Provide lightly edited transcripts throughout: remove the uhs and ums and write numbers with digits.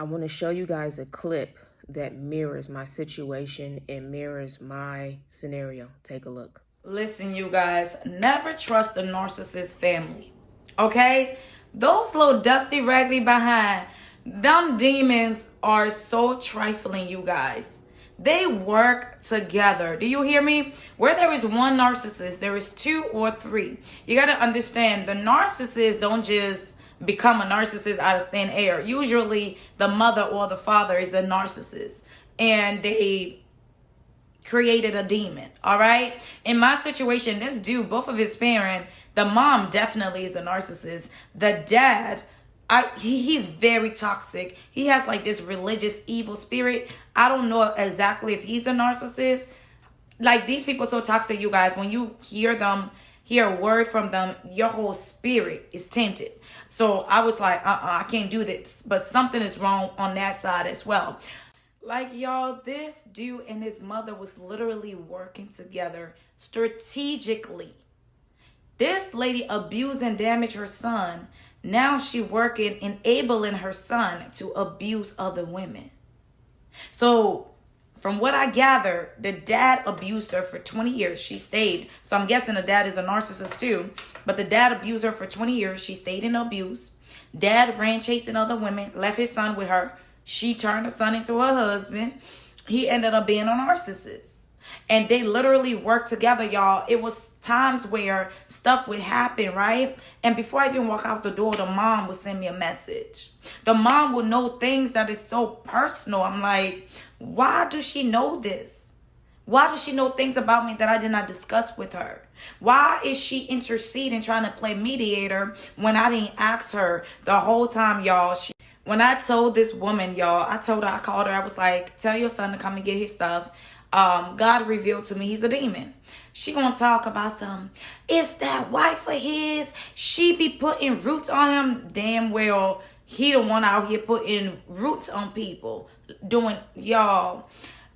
I want to show you guys a clip that mirrors my situation and mirrors my scenario. Take a look. Listen, you guys, never trust the narcissist family. Okay? Those little dusty, raggedy behind, them demons are so trifling, you guys. They work together. Do you hear me? Where there is one narcissist, there is two or three. You got to understand, the narcissists don't just become a narcissist out of thin air. Usually, the mother or the father is a narcissist, and they created a demon. All right. In my situation, this dude, both of his parents, the mom definitely is a narcissist. The dad, he's very toxic. He has like this religious evil spirit. I don't know exactly if he's a narcissist. Like, these people are so toxic, you guys. When you hear a word from them, your whole spirit is tainted. So I was like, I can't do this. But something is wrong on that side as well. Like, y'all, this dude and his mother was literally working together strategically. This lady abused and damaged her son. Now she working, enabling her son to abuse other women. So from what I gather, the dad abused her for 20 years. She stayed. So I'm guessing the dad is a narcissist too. But the dad abused her for 20 years. She stayed in abuse. Dad ran chasing other women, left his son with her. She turned her son into her husband. He ended up being a narcissist. And they literally worked together, y'all. It was times where stuff would happen, right? And before I even walk out the door, the mom would send me a message. The mom would know things that is so personal. I'm like, why does she know this? Why does she know things about me that I did not discuss with her? Why is she interceding, trying to play mediator when I didn't ask her the whole time, y'all? When I told this woman, y'all, I called her, I was like, tell your son to come and get his stuff. God revealed to me he's a demon. She gonna talk about some, it's that wife of his. She be putting roots on him. Damn well, he the one out here putting roots on people. Doing, y'all.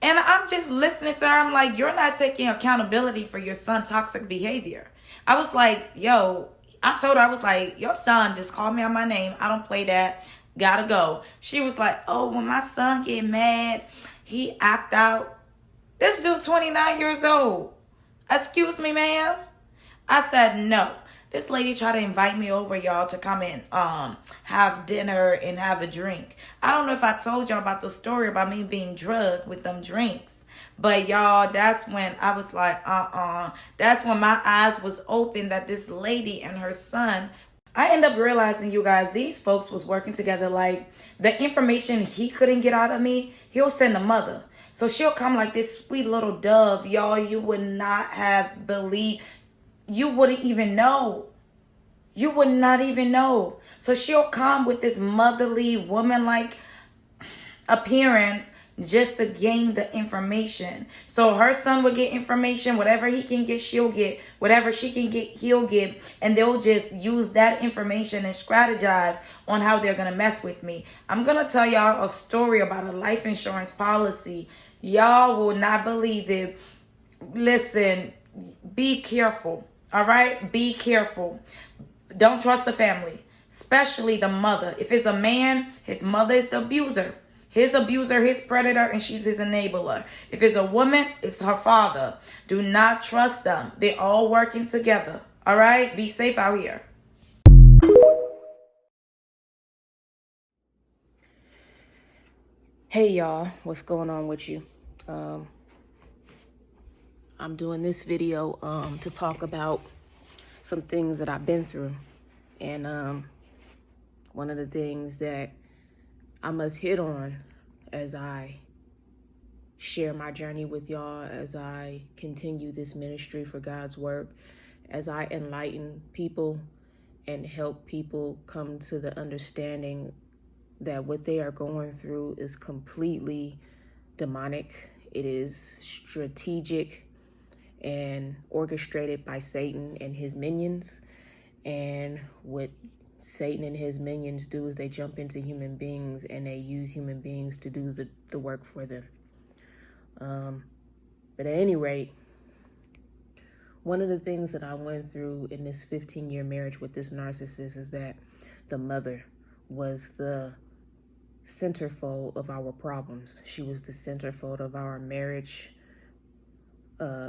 And I'm just listening to her. I'm like, you're not taking accountability for your son's toxic behavior. I was like, yo, I told her, I was like, your son just called me out my name. I don't play that. Gotta go. She was like, oh, when my son get mad, he act out. This dude 29 years old. Excuse me, ma'am. I said no. This lady tried to invite me over, y'all, to come and have dinner and have a drink. I don't know if I told y'all about the story about me being drugged with them drinks. But y'all, that's when I was like, That's when my eyes was open that this lady and her son, I end up realizing, you guys, these folks was working together. Like, the information he couldn't get out of me, he'll send the mother. So she'll come like this sweet little dove, y'all. You would not have believed. You wouldn't even know. You would not even know. So she'll come with this motherly, woman-like appearance just to gain the information. So her son would get information. Whatever he can get, she'll get. Whatever she can get, he'll get. And they'll just use that information and strategize on how they're going to mess with me. I'm going to tell y'all a story about a life insurance policy. Y'all will not believe it. Listen, be careful. All right? Be careful. Don't trust the family, especially the mother. If it's a man, his mother is the abuser. His abuser, his predator, and she's his enabler. If it's a woman, it's her father. Do not trust them. They're all working together. All right? Be safe out here. Hey, y'all. What's going on with you? I'm doing this video to talk about some things that I've been through. And one of the things that I must hit on as I share my journey with y'all, as I continue this ministry for God's work, as I enlighten people and help people come to the understanding that what they are going through is completely demonic. It is strategic and orchestrated by Satan and his minions. And what Satan and his minions do is they jump into human beings and they use human beings to do the work for them. But at any rate, one of the things that I went through in this 15-year marriage with this narcissist is that the mother was the centerfold of our problems. She was the centerfold of our marriage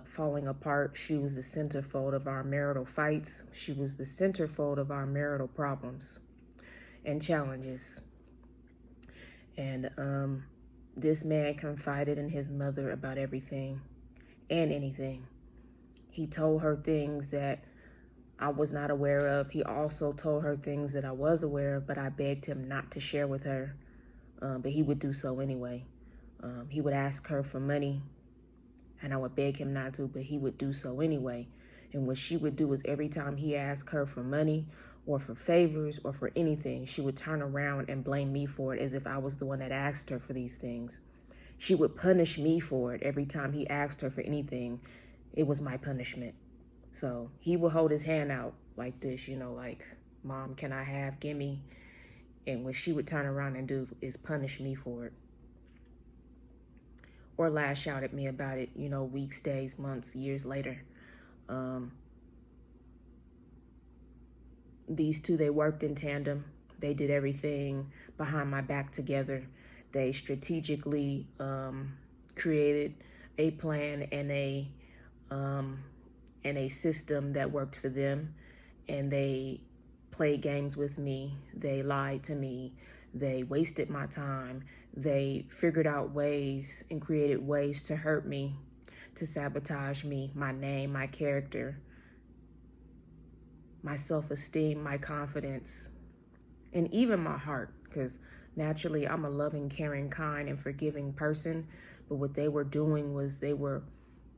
falling apart. She was the centerfold of our marital fights. She was the centerfold of our marital problems and challenges. And this man confided in his mother about everything and anything. He told her things that I was not aware of. He also told her things that I was aware of, but I begged him not to share with her. But he would do so anyway. He would ask her for money, and I would beg him not to, but he would do so anyway. And what she would do is every time he asked her for money or for favors or for anything, she would turn around and blame me for it as if I was the one that asked her for these things. She would punish me for it every time he asked her for anything. It was my punishment. So he would hold his hand out like this, like, Mom, can I have, gimme? And what she would turn around and do is punish me for it. Or lash out at me about it, weeks, days, months, years later. These two, they worked in tandem. They did everything behind my back together. They strategically created a plan and a system that worked for them. And they played games with me. They lied to me. They wasted my time. They figured out ways and created ways to hurt me, to sabotage me, my name, my character, my self-esteem, my confidence, and even my heart, because naturally I'm a loving, caring, kind, and forgiving person. But what they were doing was they were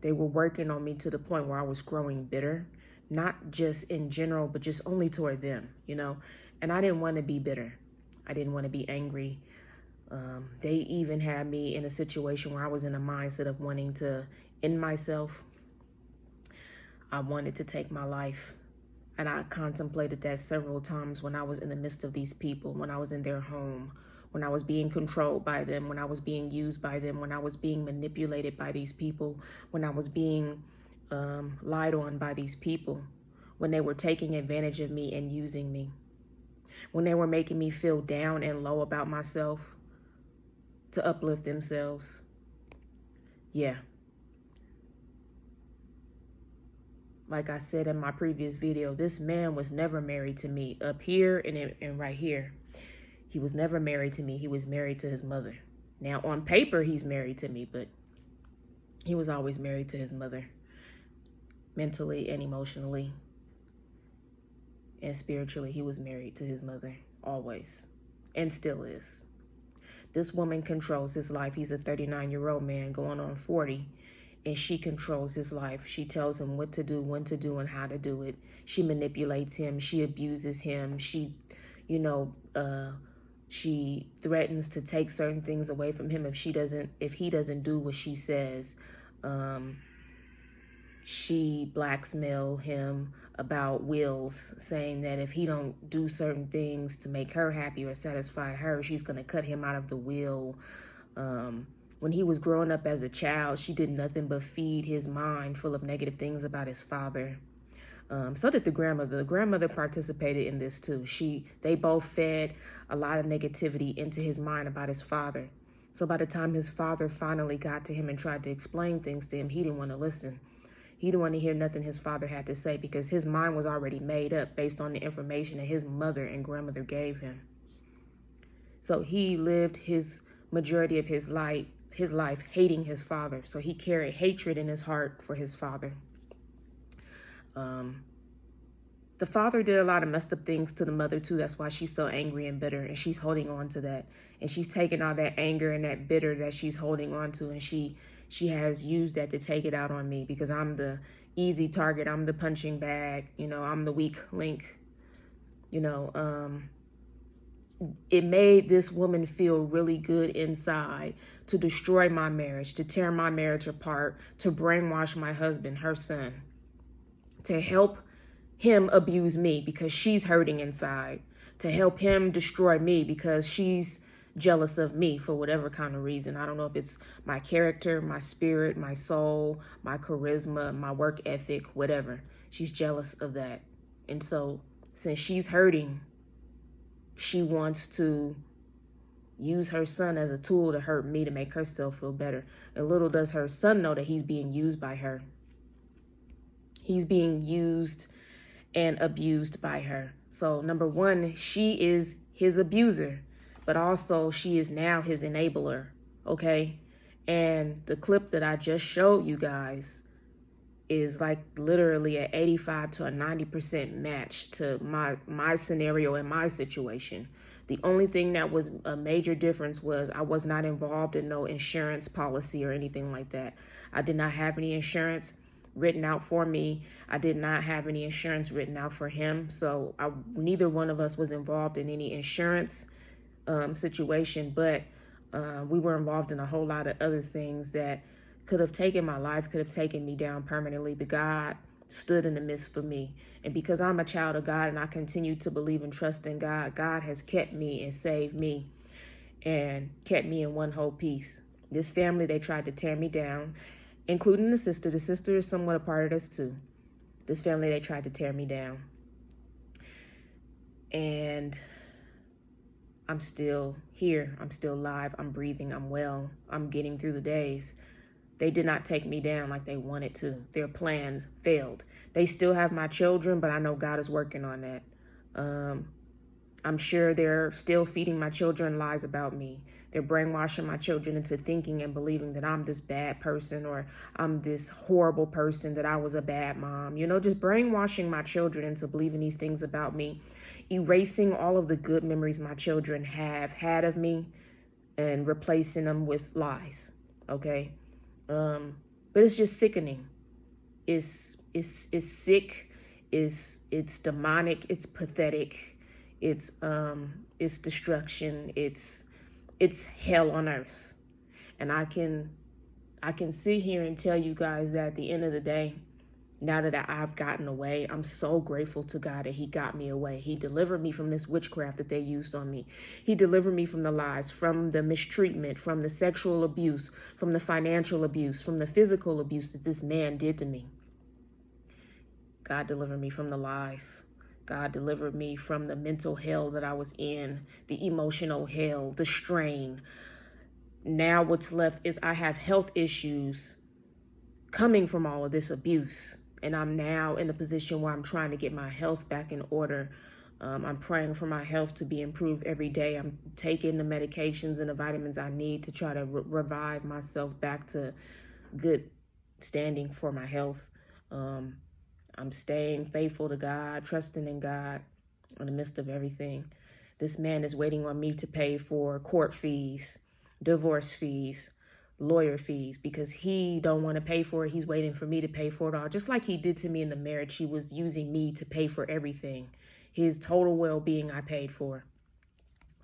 working on me to the point where I was growing bitter, not just in general, but just only toward them, and I didn't want to be bitter. I didn't want to be angry. They even had me in a situation where I was in a mindset of wanting to end myself. I wanted to take my life. And I contemplated that several times when I was in the midst of these people, when I was in their home, when I was being controlled by them, when I was being used by them, when I was being manipulated by these people, when I was being lied on by these people, when they were taking advantage of me and using me, when they were making me feel down and low about myself to uplift themselves. Yeah. Like I said in my previous video, this man was never married to me up here and right here. He was never married to me. He was married to his mother. Now, on paper, he's married to me, but he was always married to his mother, mentally and emotionally and spiritually. He was married to his mother, always, and still is. This woman controls his life. He's a 39-year-old man going on 40. And she controls his life. She tells him what to do, when to do, and how to do it. She manipulates him. She abuses him. She threatens to take certain things away from him if he doesn't do what she says. She blackmails him about wills, saying that if he don't do certain things to make her happy or satisfy her, she's going to cut him out of the will. When he was growing up as a child, she did nothing but feed his mind full of negative things about his father. So did the grandmother. The grandmother participated in this too. They both fed a lot of negativity into his mind about his father. So by the time his father finally got to him and tried to explain things to him, he didn't want to listen. He didn't want to hear nothing his father had to say because his mind was already made up based on the information that his mother and grandmother gave him. So he lived his majority of his life hating his father. So he carried hatred in his heart for his father. The father did a lot of messed up things to the mother too. That's why she's so angry and bitter, and she's holding on to that. And she's taking all that anger and that bitter that she's holding on to, and she has used that to take it out on me because I'm the easy target. I'm the punching bag. I'm the weak link. It made this woman feel really good inside to destroy my marriage, to tear my marriage apart, to brainwash my husband, her son, to help him abuse me because she's hurting inside, to help him destroy me because she's jealous of me for whatever kind of reason. I don't know if it's my character, my spirit, my soul, my charisma, my work ethic, whatever. She's jealous of that. And so since she's hurting, she wants to use her son as a tool to hurt me to make herself feel better. And little does her son know that he's being used by her. He's being used and abused by her. So number one, she is his abuser, but also she is now his enabler. Okay. And the clip that I just showed you guys is like literally an 85 to a 90% match to my scenario and my situation. The only thing that was a major difference was I was not involved in no insurance policy or anything like that. I did not have any insurance written out for me. I did not have any insurance written out for him. So neither one of us was involved in any insurance situation, but we were involved in a whole lot of other things that could have taken my life, could have taken me down permanently, but God stood in the midst for me. And because I'm a child of God and I continue to believe and trust in God, God has kept me and saved me and kept me in one whole piece. This family, they tried to tear me down, including the sister. The sister is somewhat a part of this too. This family, they tried to tear me down. And I'm still here. I'm still alive. I'm breathing. I'm well. I'm getting through the days. They did not take me down like they wanted to. Their plans failed. They still have my children, but I know God is working on that. I'm sure they're still feeding my children lies about me. They're brainwashing my children into thinking and believing that I'm this bad person or I'm this horrible person, that I was a bad mom. You know, just brainwashing my children into believing these things about me, erasing all of the good memories my children have had of me and replacing them with lies. Okay. But it's just sickening. It's sick. It's demonic. It's pathetic. It's destruction. It's hell on earth. And I can sit here and tell you guys that at the end of the day, now that I've gotten away, I'm so grateful to God that he got me away. He delivered me from this witchcraft that they used on me. He delivered me from the lies, from the mistreatment, from the sexual abuse, from the financial abuse, from the physical abuse that this man did to me. God delivered me from the lies. God delivered me from the mental hell that I was in, the emotional hell, the strain. Now what's left is I have health issues coming from all of this abuse. And I'm now in a position where I'm trying to get my health back in order. I'm praying for my health to be improved every day. I'm taking the medications and the vitamins I need to try to revive myself back to good standing for my health. I'm staying faithful to God, trusting in God in the midst of everything. This man is waiting on me to pay for court fees, divorce fees, lawyer fees, because he don't want to pay for it. He's waiting for me to pay for it all. Just like he did to me in the marriage, he was using me to pay for everything. His total well-being I paid for.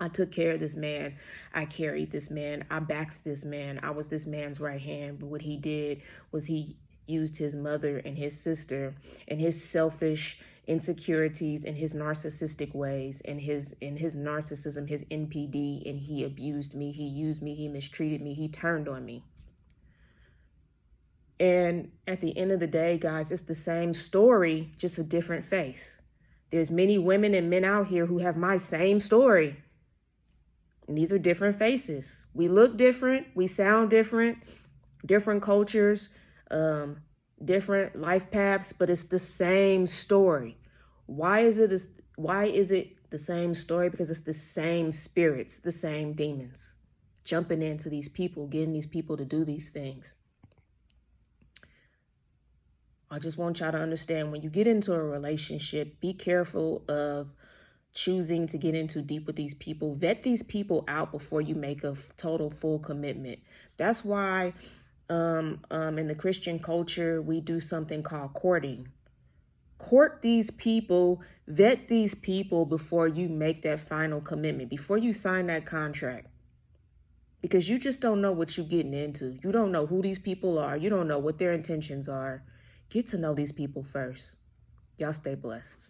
I took care of this man. I carried this man. I backed this man. I was this man's right hand. But what he did was he used his mother and his sister and his selfish insecurities and his narcissistic ways and his narcissism, his NPD, and he abused me. He used me. He mistreated me. He turned on me. And at the end of the day, guys, it's the same story, just a different face. There's many women and men out here who have my same story. And these are different faces. We look different. We sound different. Different cultures. Different life paths, but it's the same story. Why is it the same story? Because it's the same spirits, the same demons jumping into these people, getting these people to do these things. I just want y'all to understand, when you get into a relationship, be careful of choosing to get in too deep with these people. Vet these people out before you make a total full commitment. That's why in the Christian culture, we do something called courting. Court these people, vet these people before you make that final commitment, before you sign that contract. Because you just don't know what you're getting into. You don't know who these people are. You don't know what their intentions are. Get to know these people first. Y'all stay blessed.